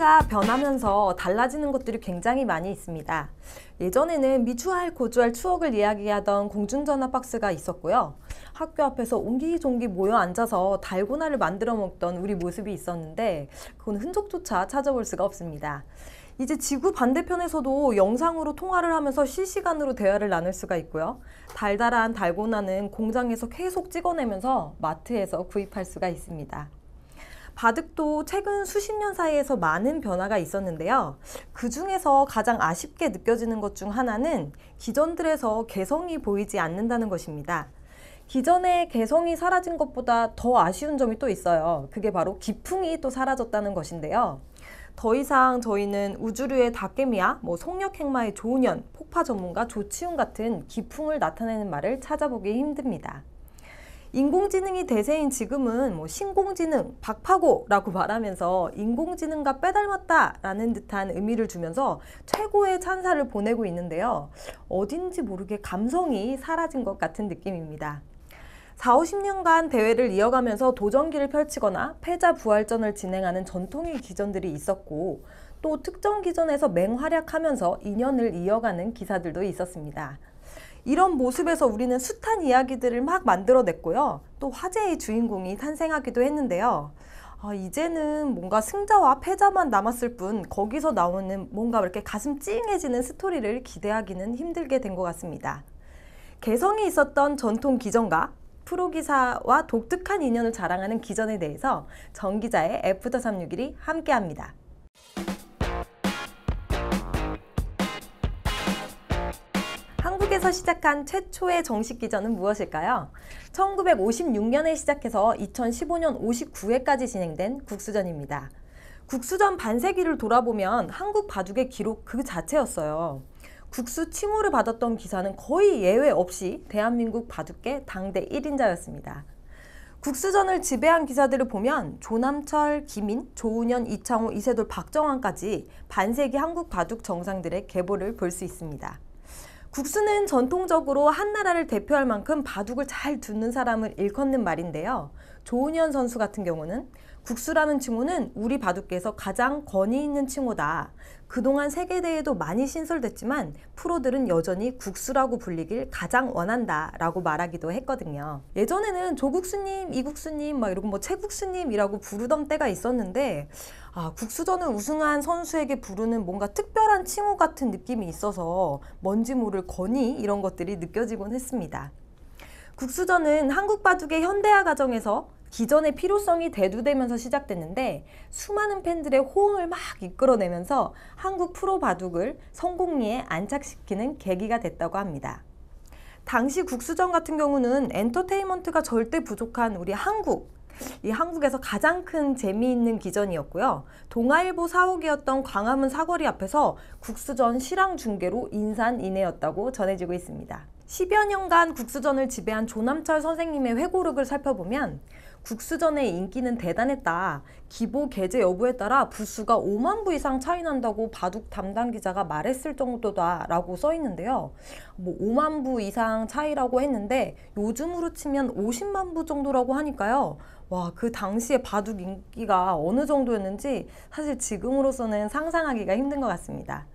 시대가 변하면서 달라지는 것들이 굉장히 많이 있습니다. 예전에는 미추홀 고주할 추억을 이야기하던 공중전화 박스가 있었고요. 학교 앞에서 옹기종기 모여 앉아서 달고나를 만들어 먹던 우리 모습이 있었는데 그건 흔적조차 찾아볼 수가 없습니다. 이제 지구 반대편에서도 영상으로 통화를 하면서 실시간으로 대화를 나눌 수가 있고요. 달달한 달고나는 공장에서 계속 찍어내면서 마트에서 구입할 수가 있습니다. 바둑도 최근 수십 년 사이에서 많은 변화가 있었는데요. 그 중에서 가장 아쉽게 느껴지는 것 중 하나는 기전들에서 개성이 보이지 않는다는 것입니다. 기존의 개성이 사라진 것보다 더 아쉬운 점이 또 있어요. 그게 바로 기풍이 또 사라졌다는 것인데요. 더 이상 저희는 우주류의 다케미야, 송역행마의 조은현, 폭파 전문가 조치훈 같은 기풍을 나타내는 말을 찾아보기 힘듭니다. 인공지능이 대세인 지금은 신공지능, 박파고라고 말하면서 인공지능과 빼닮았다라는 듯한 의미를 주면서 최고의 찬사를 보내고 있는데요. 어딘지 모르게 감성이 사라진 것 같은 느낌입니다. 40-50년간 대회를 이어가면서 도전기를 펼치거나 패자부활전을 진행하는 전통의 기전들이 있었고 또 특정 기전에서 맹활약하면서 인연을 이어가는 기사들도 있었습니다. 이런 모습에서 우리는 숱한 이야기들을 막 만들어냈고요. 또 화제의 주인공이 탄생하기도 했는데요. 이제는 뭔가 승자와 패자만 남았을 뿐 거기서 나오는 뭔가 이렇게 가슴 찡해지는 스토리를 기대하기는 힘들게 된 것 같습니다. 개성이 있었던 전통 기전과 프로기사와 독특한 인연을 자랑하는 기전에 대해서 정 기자의 애프터 361이 함께합니다. 한국에서 시작한 최초의 정식 기전은 무엇일까요? 1956년에 시작해서 2015년 59회까지 진행된 국수전입니다. 국수전 반세기를 돌아보면 한국 바둑의 기록 그 자체였어요. 국수 칭호를 받았던 기사는 거의 예외 없이 대한민국 바둑계 당대 1인자였습니다. 국수전을 지배한 기사들을 보면 조남철, 김인, 조은현, 이창호, 이세돌, 박정환까지 반세기 한국 바둑 정상들의 계보를 볼 수 있습니다. 국수는 전통적으로 한 나라를 대표할 만큼 바둑을 잘 두는 사람을 일컫는 말인데요. 조은현 선수 같은 경우는 국수라는 칭호는 우리 바둑계에서 가장 권위 있는 칭호다. 그동안 세계대회도 많이 신설됐지만 프로들은 여전히 국수라고 불리길 가장 원한다 라고 말하기도 했거든요. 예전에는 조국수님, 이국수님 이러고 최국수님이라고 부르던 때가 있었는데 국수전을 우승한 선수에게 부르는 뭔가 특별한 칭호 같은 느낌이 있어서 뭔지 모를 권위 이런 것들이 느껴지곤 했습니다. 국수전은 한국 바둑의 현대화 과정에서 기전의 필요성이 대두되면서 시작됐는데 수많은 팬들의 호응을 막 이끌어내면서 한국 프로 바둑을 성공리에 안착시키는 계기가 됐다고 합니다. 당시 국수전 같은 경우는 엔터테인먼트가 절대 부족한 우리 이 한국에서 가장 큰 재미있는 기전이었고요. 동아일보 사옥이었던 광화문 사거리 앞에서 국수전 실황 중계로 인산인해였다고 전해지고 있습니다. 10여 년간 국수전을 지배한 조남철 선생님의 회고록을 살펴보면 국수전의 인기는 대단했다. 기보 게재 여부에 따라 부수가 5만 부 이상 차이 난다고 바둑 담당 기자가 말했을 정도다 라고 써 있는데요. 5만 부 이상 차이라고 했는데 요즘으로 치면 50만 부 정도라고 하니까요. 그 당시에 바둑 인기가 어느 정도였는지 사실 지금으로서는 상상하기가 힘든 것 같습니다.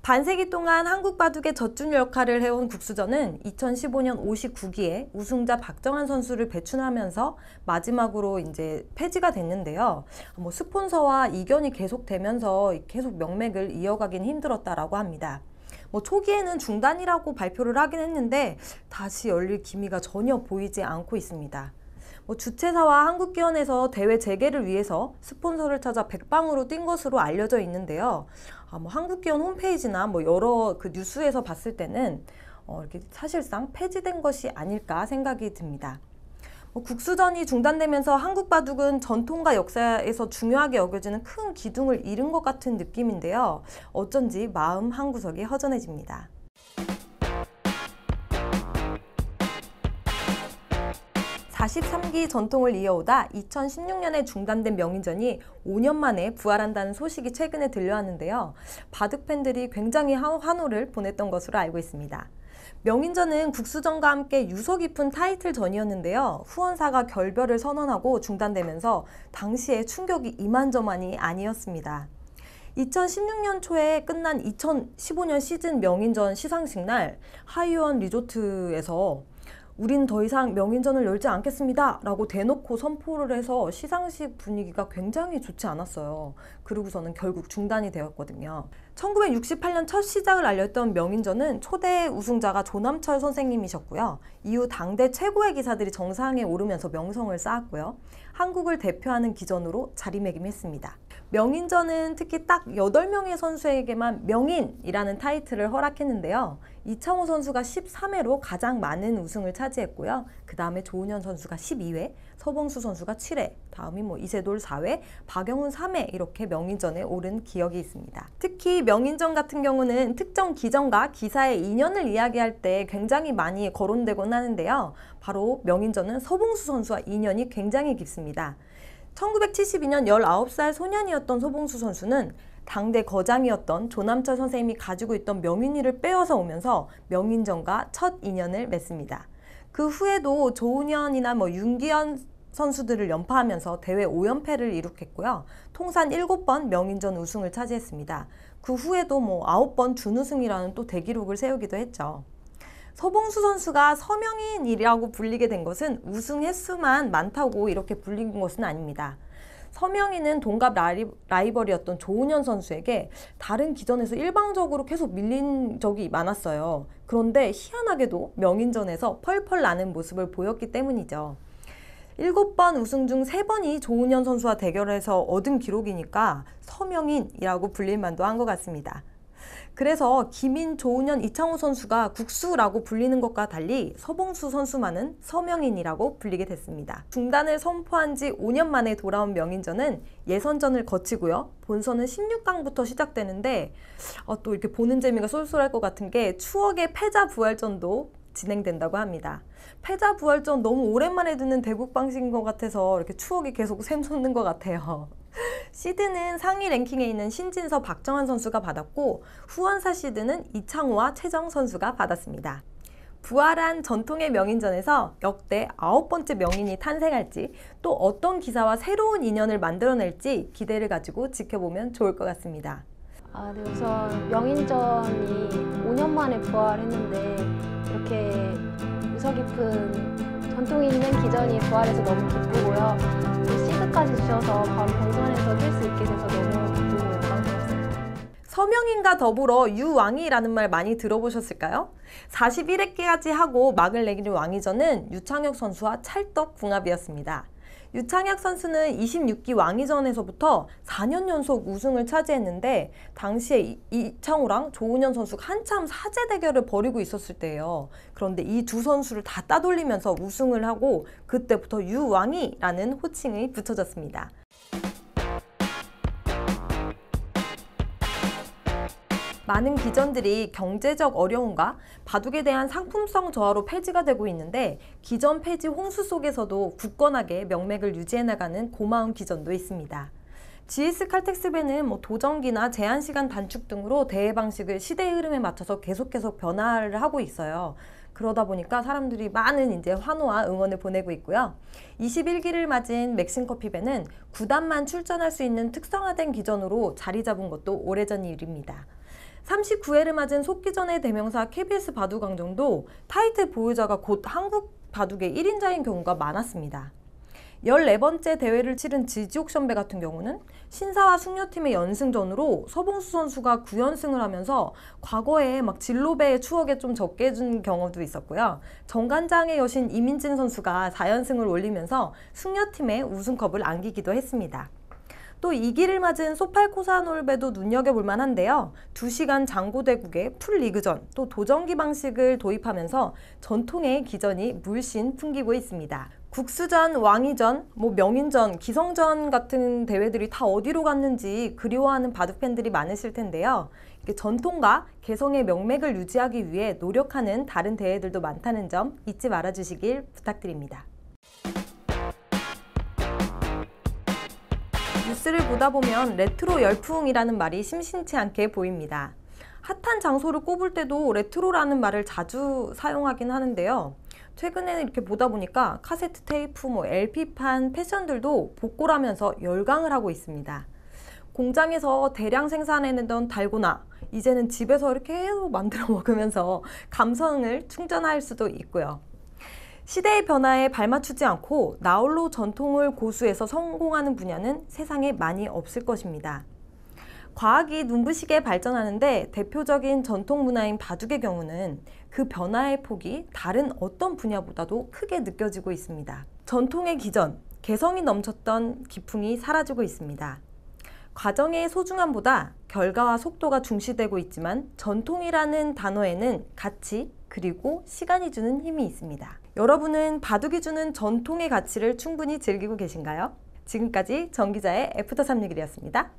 반세기 동안 한국 바둑의 젖준 역할을 해온 국수전은 2015년 59기에 우승자 박정환 선수를 배출하면서 마지막으로 이제 폐지가 됐는데요. 스폰서와 이견이 계속되면서 계속 명맥을 이어가긴 힘들었다라고 합니다. 초기에는 중단이라고 발표를 하긴 했는데 다시 열릴 기미가 전혀 보이지 않고 있습니다. 주최사와 한국기원에서 대회 재개를 위해서 스폰서를 찾아 백방으로 뛴 것으로 알려져 있는데요. 한국기원 홈페이지나 여러 뉴스에서 봤을 때는 이렇게 사실상 폐지된 것이 아닐까 생각이 듭니다. 국수전이 중단되면서 한국 바둑은 전통과 역사에서 중요하게 여겨지는 큰 기둥을 잃은 것 같은 느낌인데요. 어쩐지 마음 한구석이 허전해집니다. 43기 전통을 이어오다 2016년에 중단된 명인전이 5년 만에 부활한다는 소식이 최근에 들려왔는데요. 바둑 팬들이 굉장히 환호를 보냈던 것으로 알고 있습니다. 명인전은 국수전과 함께 유서 깊은 타이틀전이었는데요. 후원사가 결별을 선언하고 중단되면서 당시에 충격이 이만저만이 아니었습니다. 2016년 초에 끝난 2015년 시즌 명인전 시상식 날 하이원 리조트에서 우린 더 이상 명인전을 열지 않겠습니다 라고 대놓고 선포를 해서 시상식 분위기가 굉장히 좋지 않았어요. 그러고서는 결국 중단이 되었거든요. 1968년 첫 시작을 알렸던 명인전은 초대 우승자가 조남철 선생님이셨고요. 이후 당대 최고의 기사들이 정상에 오르면서 명성을 쌓았고요. 한국을 대표하는 기전으로 자리매김했습니다. 명인전은 특히 딱 8명의 선수에게만 명인이라는 타이틀을 허락했는데요. 이창호 선수가 13회로 가장 많은 우승을 차지했고요. 그 다음에 조은현 선수가 12회, 서봉수 선수가 7회, 다음이 이세돌 4회, 박영훈 3회 이렇게 명인전에 오른 기억이 있습니다. 특히 명인전 같은 경우는 특정 기전과 기사의 인연을 이야기할 때 굉장히 많이 거론되곤 하는데요. 바로 명인전은 서봉수 선수와 인연이 굉장히 깊습니다. 1972년 19살 소년이었던 서봉수 선수는 당대 거장이었던 조남철 선생님이 가지고 있던 명인위를 빼앗아 오면서 명인전과 첫 인연을 맺습니다. 그 후에도 조은현이나 윤기현 선수들을 연파하면서 대회 5연패를 이룩했고요. 통산 7번 명인전 우승을 차지했습니다. 그 후에도 9번 준우승이라는 또 대기록을 세우기도 했죠. 서봉수 선수가 서명인이라고 불리게 된 것은 우승 횟수만 많다고 이렇게 불린 것은 아닙니다. 서명인은 동갑 라이벌이었던 조은현 선수에게 다른 기전에서 일방적으로 계속 밀린 적이 많았어요. 그런데 희한하게도 명인전에서 펄펄 나는 모습을 보였기 때문이죠. 7번 우승 중 3번이 조은현 선수와 대결해서 얻은 기록이니까 서명인이라고 불릴 만도 한 것 같습니다. 그래서 김인, 조은현, 이창호 선수가 국수라고 불리는 것과 달리 서봉수 선수만은 서명인이라고 불리게 됐습니다. 중단을 선포한 지 5년 만에 돌아온 명인전은 예선전을 거치고요. 본선은 16강부터 시작되는데 또 이렇게 보는 재미가 쏠쏠할 것 같은 게 추억의 패자부활전도 진행된다고 합니다. 패자부활전 너무 오랜만에 듣는 대국 방식인 것 같아서 이렇게 추억이 계속 샘솟는 것 같아요. 시드는 상위 랭킹에 있는 신진서, 박정환 선수가 받았고 후원사 시드는 이창호와 최정 선수가 받았습니다. 부활한 전통의 명인전에서 역대 9번째 명인이 탄생할지 또 어떤 기사와 새로운 인연을 만들어낼지 기대를 가지고 지켜보면 좋을 것 같습니다. 네, 우선 명인전이 5년 만에 부활했는데 이렇게 유서 깊은 전통 있는 기전이 부활해서 너무 기쁘고요. 시드까지 주셔서 다음 본선에서 뛸 수 있게 돼서 너무 기쁘고 영광스럽습니다. 서명인과 더불어 유왕이라는 말 많이 들어보셨을까요? 41회까지 하고 막을 내기는 왕위전은 유창혁 선수와 찰떡궁합이었습니다. 유창혁 선수는 26기 왕위전에서부터 4년 연속 우승을 차지했는데 당시에 이창호랑 조은현 선수가 한참 사제 대결을 벌이고 있었을 때예요. 그런데 이 두 선수를 다 따돌리면서 우승을 하고 그때부터 유왕이라는 호칭이 붙여졌습니다. 많은 기전들이 경제적 어려움과 바둑에 대한 상품성 저하로 폐지가 되고 있는데 기전 폐지 홍수 속에서도 굳건하게 명맥을 유지해 나가는 고마운 기전도 있습니다. GS 칼텍스배는 도전기나 제한시간 단축 등으로 대회 방식을 시대의 흐름에 맞춰서 계속 변화를 하고 있어요. 그러다 보니까 사람들이 많은 환호와 응원을 보내고 있고요. 21기를 맞은 맥심커피배는 9단만 출전할 수 있는 특성화된 기전으로 자리 잡은 것도 오래전 일입니다. 39회를 맞은 속기전의 대명사 KBS 바둑왕정도 타이틀 보유자가 곧 한국 바둑의 1인자인 경우가 많았습니다. 14번째 대회를 치른 지지옥션배 같은 경우는 신사와 숙녀팀의 연승전으로 서봉수 선수가 9연승을 하면서 과거에 진로배의 추억에 좀 적게 해준 경우도 있었고요. 정관장의 여신 이민진 선수가 4연승을 올리면서 숙녀팀의 우승컵을 안기기도 했습니다. 또 2기를 맞은 소팔코사놀배도 눈여겨볼 만한데요. 2시간 장고대국의 풀리그전, 또 도전기 방식을 도입하면서 전통의 기전이 물씬 풍기고 있습니다. 국수전, 왕위전, 명인전, 기성전 같은 대회들이 다 어디로 갔는지 그리워하는 바둑팬들이 많으실 텐데요. 전통과 개성의 명맥을 유지하기 위해 노력하는 다른 대회들도 많다는 점 잊지 말아주시길 부탁드립니다. 뉴스를 보다 보면 레트로 열풍이라는 말이 심심치 않게 보입니다. 핫한 장소를 꼽을 때도 레트로라는 말을 자주 사용하긴 하는데요. 최근에는 이렇게 보다 보니까 카세트 테이프, LP판, 패션들도 복고라면서 열광을 하고 있습니다. 공장에서 대량 생산해내던 달고나, 이제는 집에서 이렇게 계속 만들어 먹으면서 감성을 충전할 수도 있고요. 시대의 변화에 발맞추지 않고 나홀로 전통을 고수해서 성공하는 분야는 세상에 많이 없을 것입니다. 과학이 눈부시게 발전하는데 대표적인 전통 문화인 바둑의 경우는 그 변화의 폭이 다른 어떤 분야보다도 크게 느껴지고 있습니다. 전통의 기전, 개성이 넘쳤던 기풍이 사라지고 있습니다. 과정의 소중함보다 결과와 속도가 중시되고 있지만 전통이라는 단어에는 가치 그리고 시간이 주는 힘이 있습니다. 여러분은 바둑이 주는 전통의 가치를 충분히 즐기고 계신가요? 지금까지 정 기자의 애프터 361이었습니다.